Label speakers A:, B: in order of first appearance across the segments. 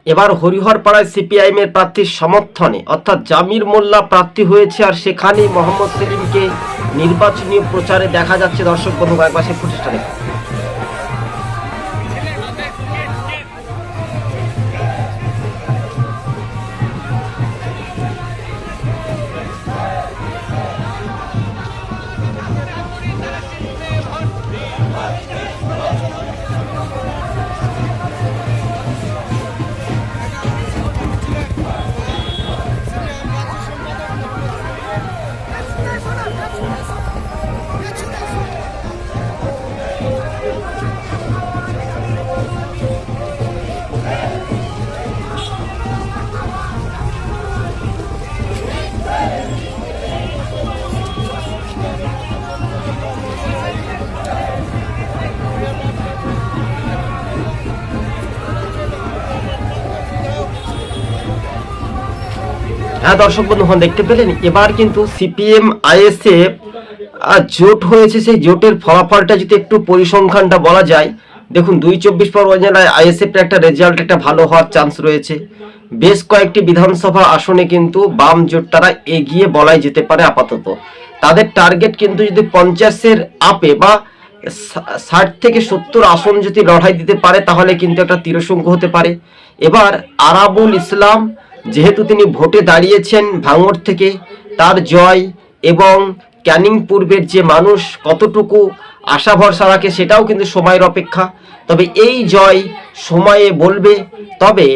A: এবার হরিহরপাড়ায় সিপিআইএমের প্রার্থীর সমর্থনে অর্থাৎ জামির মোল্লা প্রার্থী হয়েছে, আর সেখানেই মোহাম্মদ সেলিমকে নির্বাচনী প্রচারে দেখা যাচ্ছে। দর্শক বন্ধু, একবার সেই ফুটেজটা দেখুন। হ্যাঁ দর্শক বন্ধু, দেখতে পেলেন এবার কিন্তু সিপিএম আইএসএফ জোট হয়েছে। সেই জোটের ফলাফলটা যদি একটু পরিসংখ্যানটা বলা যায়, দেখুন ২ পরগনায় আইএসএফ একটা রেজাল্ট একটা ভালো হওয়ার চান্স রয়েছে। বেশ কয়েকটি বিধানসভা আসনে কিন্তু বাম জোট তারা এগিয়ে বলাই যেতে পারে আপাতত। তাদের টার্গেট কিন্তু যদি 50-এর আপে বা 60 থেকে 70 আসন যদি লড়াই দিতে পারে, তাহলে কিন্তু একটা তীরশঙ্কু হতে পারে। এবার আরাবুল ইসলাম যেহেতু তিনি ভোটে দাঁড়িয়েছেন ভাঙড় থেকে, তার জয় এবং ক্যানিং পূর্বের যে মানুষ কতটুকু আশা ভরসা রাখে সেটাও কিন্তু সময়ের অপেক্ষা। তবে এই জয় সময়ে বলবে। তবে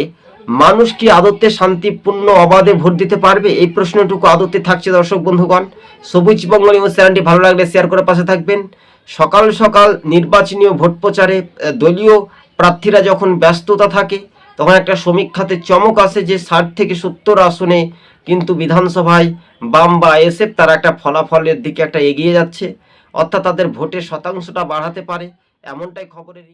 A: মানুষ কি আদতে শান্তিপূর্ণ অবাধে ভোট দিতে পারবে, এই প্রশ্নটুকু আদতে থাকছে। দর্শক বন্ধুগণ, সবুজ বঙ্গ নিউজ চ্যানেলটি ভালো লাগলে শেয়ার করে পাশে থাকবেন। সকাল সকাল নির্বাচনী ভোট প্রচারে দলীয় প্রার্থীরা যখন ব্যস্ততা থাকে, তখন একটা সমীক্ষাতে চমক আসে যে 60 থেকে 70 আসনে কিন্তু বিধানসভায় বাম বা আইএসএফ তারা একটা ফলাফলের দিকে একটা এগিয়ে যাচ্ছে, অর্থাৎ তাদের ভোটের শতাংশটা বাড়াতে পারে, এমনটাই খবরের